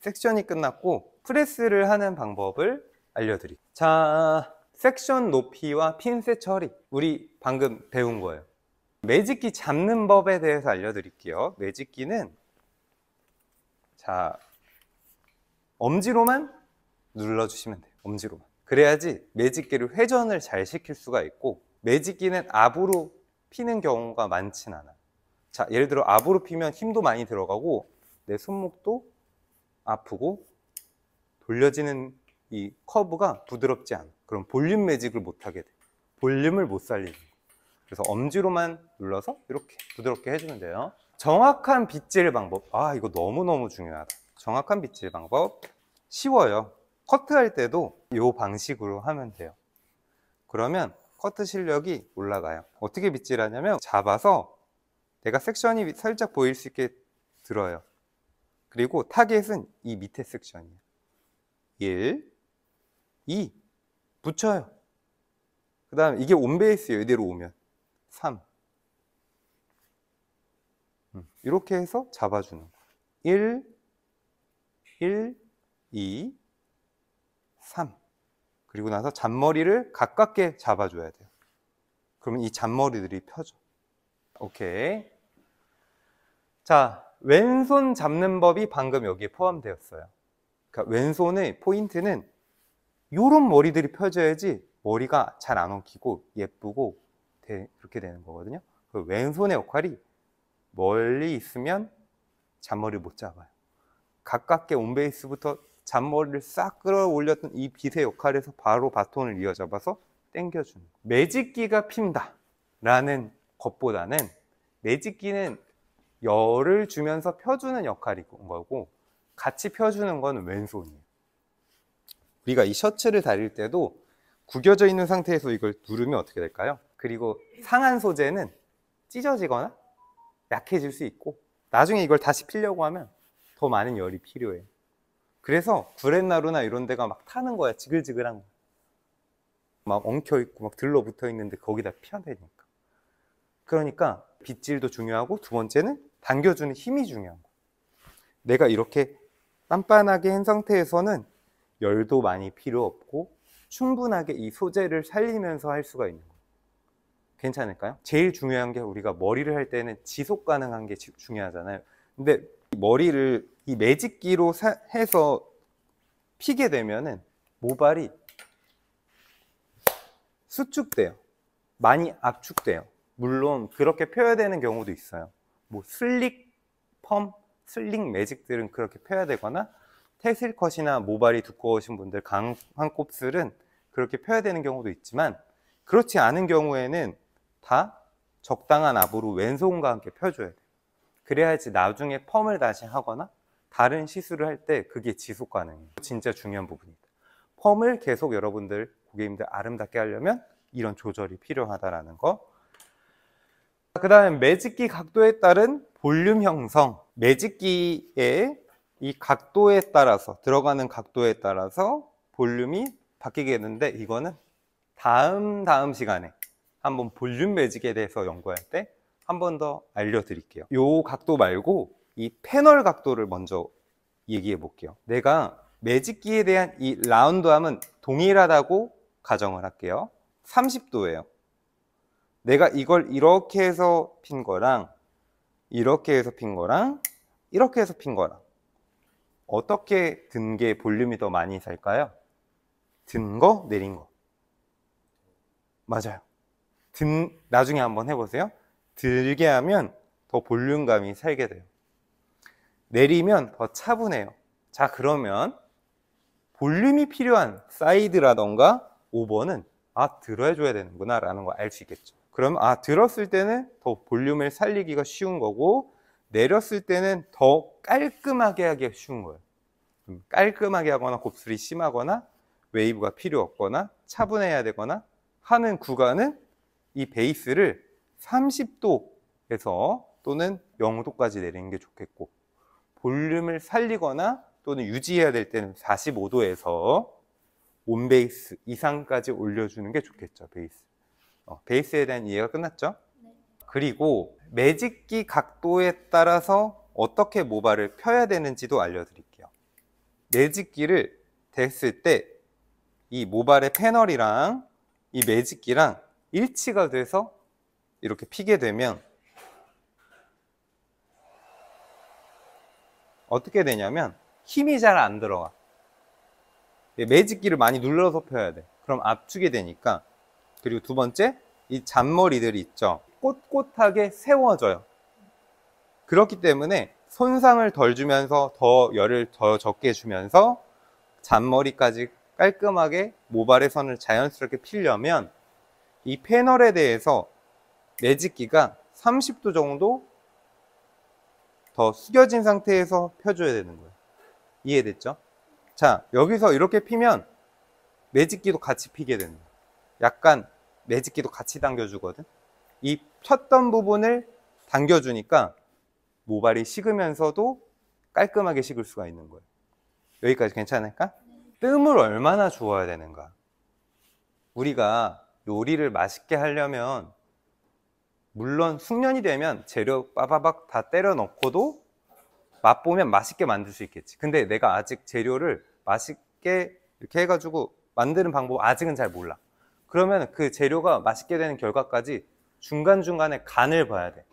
섹션이 끝났고 프레스를 하는 방법을 알려드릴게요. 자, 섹션 높이와 핀셋 처리, 우리 방금 배운 거예요. 매직기 잡는 법에 대해서 알려드릴게요. 매직기는 자, 엄지로만 눌러주시면 돼요. 엄지로만. 그래야지 매직기를 회전을 잘 시킬 수가 있고, 매직기는 압으로 피는 경우가 많진 않아요. 자, 예를 들어 압으로 피면 힘도 많이 들어가고 내 손목도 아프고 돌려지는 이 커브가 부드럽지 않아. 그럼 볼륨 매직을 못하게 돼. 볼륨을 못 살리는 거예요. 그래서 엄지로만 눌러서 이렇게 부드럽게 해주면 돼요. 정확한 빗질 방법. 아, 이거 너무너무 중요하다. 정확한 빗질 방법 쉬워요. 커트할 때도 이 방식으로 하면 돼요. 그러면 커트 실력이 올라가요. 어떻게 빗질하냐면 잡아서 내가 섹션이 살짝 보일 수 있게 들어요. 그리고 타겟은 이 밑에 섹션이에요. 1, 2 붙여요. 그 다음에 이게 온베이스예요. 이대로 오면 3 이렇게 해서 잡아주는 거예요. 1, 2, 3 그리고 나서 잔머리를 가깝게 잡아줘야 돼요. 그러면 이 잔머리들이 펴져. 오케이. 자, 왼손 잡는 법이 방금 여기에 포함되었어요. 그러니까 왼손의 포인트는 이런 머리들이 펴져야지 머리가 잘 안 엉키고 예쁘고 그렇게 되는 거거든요. 그 왼손의 역할이 멀리 있으면 잔머리를 못 잡아요. 가깝게 온베이스부터 잔머리를 싹 끌어올렸던 이 빗의 역할에서 바로 바톤을 이어잡아서 당겨주는 거예요. 매직기가 핀다 라는 것보다는 매직기는 열을 주면서 펴주는 역할인 거고 같이 펴주는 건 왼손이에요. 우리가 이 셔츠를 다릴 때도 구겨져 있는 상태에서 이걸 누르면 어떻게 될까요? 그리고 상한 소재는 찢어지거나 약해질 수 있고 나중에 이걸 다시 피려고 하면 더 많은 열이 필요해요. 그래서 구렛나루나 이런 데가 막 타는 거야. 지글지글한 거. 막 엉켜있고 막 들러붙어 있는데 거기다 펴내니까. 그러니까 빗질도 중요하고 두 번째는 당겨주는 힘이 중요한 거예요. 내가 이렇게 빤빤하게 한 상태에서는 열도 많이 필요 없고 충분하게 이 소재를 살리면서 할 수가 있는 거예요. 괜찮을까요? 제일 중요한 게 우리가 머리를 할 때는 지속 가능한 게 중요하잖아요. 근데 머리를 이 매직기로 해서 피게 되면은 모발이 수축돼요. 많이 압축돼요. 물론 그렇게 펴야 되는 경우도 있어요. 뭐 슬릭 펌, 슬릭 매직들은 그렇게 펴야 되거나 테슬컷이나 모발이 두꺼우신 분들, 강한 곱슬은 그렇게 펴야 되는 경우도 있지만 그렇지 않은 경우에는 다 적당한 압으로 왼손과 함께 펴줘야 돼요. 그래야지 나중에 펌을 다시 하거나 다른 시술을 할 때 그게 지속 가능해요. 진짜 중요한 부분입니다. 펌을 계속 여러분들, 고객님들 아름답게 하려면 이런 조절이 필요하다는 거. 그 다음에 매직기 각도에 따른 볼륨 형성. 매직기의 이 각도에 따라서, 들어가는 각도에 따라서 볼륨이 바뀌게 되는데 이거는 다음 시간에 한번 볼륨 매직에 대해서 연구할 때 한 번 더 알려드릴게요. 이 각도 말고 이 패널 각도를 먼저 얘기해 볼게요. 내가 매직기에 대한 이 라운드함은 동일하다고 가정을 할게요. 30도예요. 내가 이걸 이렇게 해서 핀 거랑 이렇게 해서 핀 거랑 이렇게 해서 핀 거랑 어떻게 든 게 볼륨이 더 많이 살까요? 든 거, 내린 거. 맞아요. 나중에 한번 해보세요. 들게 하면 더 볼륨감이 살게 돼요. 내리면 더 차분해요. 자, 그러면 볼륨이 필요한 사이드라던가 오버는 들어줘야 되는구나 라는 걸 알 수 있겠죠. 그러면 들었을 때는 더 볼륨을 살리기가 쉬운 거고 내렸을 때는 더 깔끔하게 하기가 쉬운 거예요. 깔끔하게 하거나 곱슬이 심하거나 웨이브가 필요 없거나 차분해야 되거나 하는 구간은 이 베이스를 30도에서 또는 0도까지 내리는 게 좋겠고 볼륨을 살리거나 또는 유지해야 될 때는 45도에서 온베이스 이상까지 올려주는 게 좋겠죠. 베이스에 대한 이해가 끝났죠? 네. 그리고 매직기 각도에 따라서 어떻게 모발을 펴야 되는지도 알려드릴게요. 매직기를 댔을 때 이 모발의 패널이랑 이 매직기랑 일치가 돼서 이렇게 피게 되면 어떻게 되냐면 힘이 잘 안 들어가. 매직기를 많이 눌러서 펴야 돼. 그럼 압축이 되니까. 그리고 두 번째, 이 잔머리들이 있죠. 꼿꼿하게 세워져요. 그렇기 때문에 손상을 덜 주면서 더 열을 더 적게 주면서 잔머리까지 깔끔하게 모발의 선을 자연스럽게 피려면 이 패널에 대해서 매직기가 30도 정도 더 숙여진 상태에서 펴줘야 되는 거예요. 이해됐죠? 자, 여기서 이렇게 피면 매직기도 같이 피게 되는 거예요. 약간 매직기도 같이 당겨주거든. 이 폈던 부분을 당겨주니까 모발이 식으면서도 깔끔하게 식을 수가 있는 거예요. 여기까지 괜찮을까? 뜸을 얼마나 주어야 되는가? 우리가 요리를 맛있게 하려면 물론 숙련이 되면 재료 빠바박 다 때려 넣고도 맛보면 맛있게 만들 수 있겠지. 근데 내가 아직 재료를 맛있게 이렇게 해가지고 만드는 방법 아직은 잘 몰라. 그러면 그 재료가 맛있게 되는 결과까지 중간중간에 간을 봐야 돼.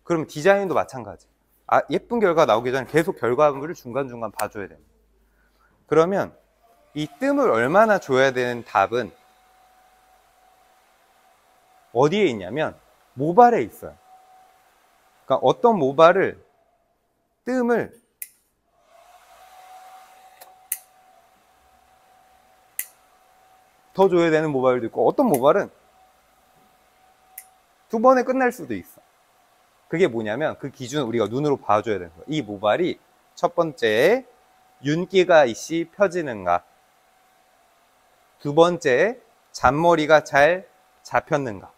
그러면 디자인도 마찬가지. 예쁜 결과 나오기 전에 계속 결과물을 중간중간 봐줘야 돼. 그러면 이 뜸을 얼마나 줘야 되는 답은 어디에 있냐면 모발에 있어요. 그러니까 어떤 모발을 뜸을 더 줘야 되는 모발도 있고 어떤 모발은 두 번에 끝날 수도 있어. 그게 뭐냐면 그 기준을 우리가 눈으로 봐줘야 되는 거야. 이 모발이 첫 번째 윤기가 있이 펴지는가, 두 번째 잔머리가 잘 잡혔는가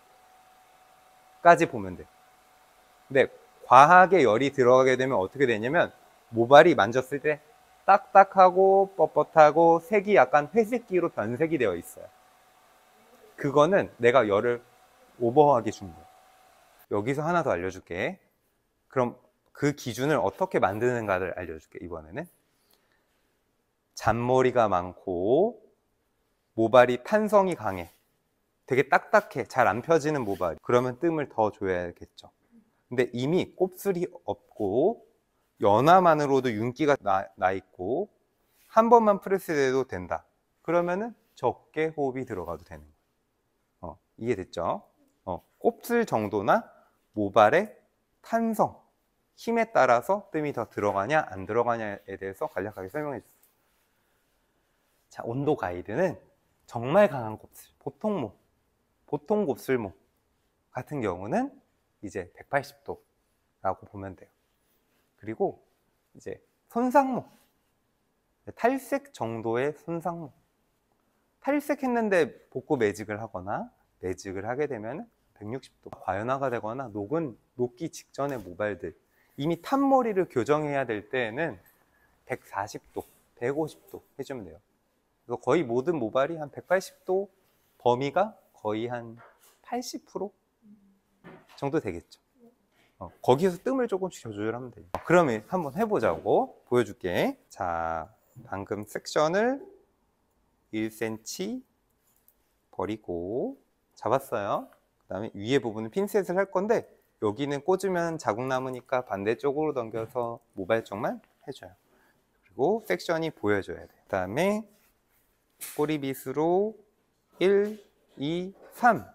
까지 보면 돼. 근데 과하게 열이 들어가게 되면 어떻게 되냐면 모발이 만졌을 때 딱딱하고 뻣뻣하고 색이 약간 회색기로 변색이 되어 있어요. 그거는 내가 열을 오버하게 준 거야. 여기서 하나 더 알려줄게. 그럼 그 기준을 어떻게 만드는가를 알려줄게. 이번에는 잔머리가 많고 모발이 탄성이 강해, 되게 딱딱해, 잘 안 펴지는 모발, 그러면 뜸을 더 줘야겠죠. 근데 이미 곱슬이 없고 연화만으로도 윤기가 나 있고 한 번만 프레스해도 된다. 그러면은 적게 호흡이 들어가도 되는 거예요. 이해됐죠? 곱슬 정도나 모발의 탄성, 힘에 따라서 뜸이 더 들어가냐 안 들어가냐에 대해서 간략하게 설명해 줬어요. 자, 온도 가이드는 정말 강한 곱슬, 보통 곱슬모 같은 경우는 이제 180도라고 보면 돼요. 그리고 이제 손상모, 탈색 정도의 손상모, 탈색했는데 볶고 매직을 하거나 매직을 하게 되면 160도, 과연화가 되거나 녹기 직전의 모발들, 이미 탄머리를 교정해야 될 때에는 140도, 150도 해주면 돼요. 그래서 거의 모든 모발이 한 180도 범위가 거의 한 80% 정도 되겠죠. 거기에서 뜸을 조금씩 조절하면 돼요. 그러면 한번 해보자고 보여줄게. 자, 방금 섹션을 1cm 버리고 잡았어요. 그 다음에 위에 부분은 핀셋을 할 건데 여기는 꽂으면 자국 남으니까 반대쪽으로 넘겨서 모발 쪽만 해줘요. 그리고 섹션이 보여줘야 돼요. 그 다음에 꼬리빗으로 1, 2, 3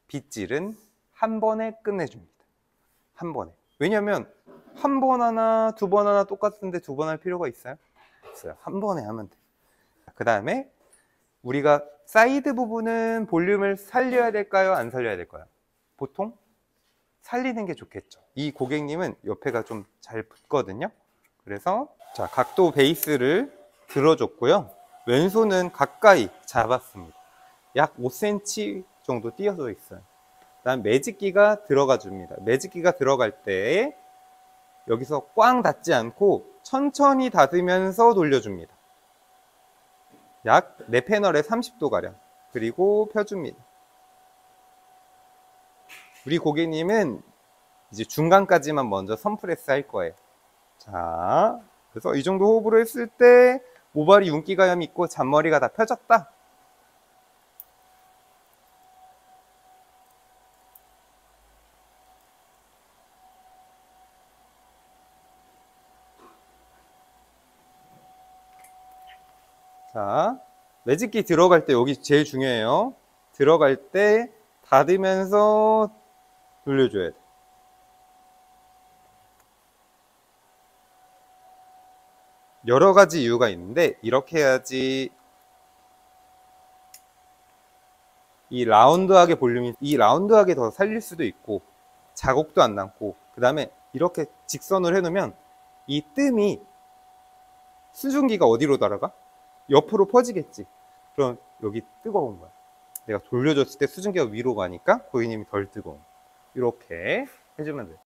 빗질은 한 번에 끝내줍니다. 한 번에. 왜냐면 한 번 하나, 두 번 하나 똑같은데 두 번 할 필요가 있어요? 없어요. 한 번에 하면 돼. 그 다음에 우리가 사이드 부분은 볼륨을 살려야 될까요? 안 살려야 될까요? 보통 살리는 게 좋겠죠. 이 고객님은 옆에가 좀 잘 붙거든요. 그래서 자, 각도 베이스를 들어줬고요. 왼손은 가까이 잡았습니다. 약 5cm 정도 띄어져 있어요. 그다음 매직기가 들어가 줍니다. 매직기가 들어갈 때 여기서 꽝 닫지 않고 천천히 닫으면서 돌려줍니다. 약 내 패널에 30도 가량. 그리고 펴줍니다. 우리 고객님은 이제 중간까지만 먼저 선프레스 할 거예요. 자, 그래서 이 정도 호흡으로 했을 때 모발이 윤기감이 있고 잔머리가 다 펴졌다. 자, 매직기 들어갈 때 여기 제일 중요해요. 들어갈 때 닫으면서 돌려줘야 돼. 여러 가지 이유가 있는데 이렇게 해야지 이 라운드하게 볼륨이 이 라운드하게 더 살릴 수도 있고 자국도 안 남고, 그 다음에 이렇게 직선을 해놓으면 이 뜸이 수증기가 어디로 날아가? 옆으로 퍼지겠지. 그럼 여기 뜨거운 거야. 내가 돌려줬을 때 수증기가 위로 가니까 고객님이 덜 뜨거운. 이렇게 해주면 돼.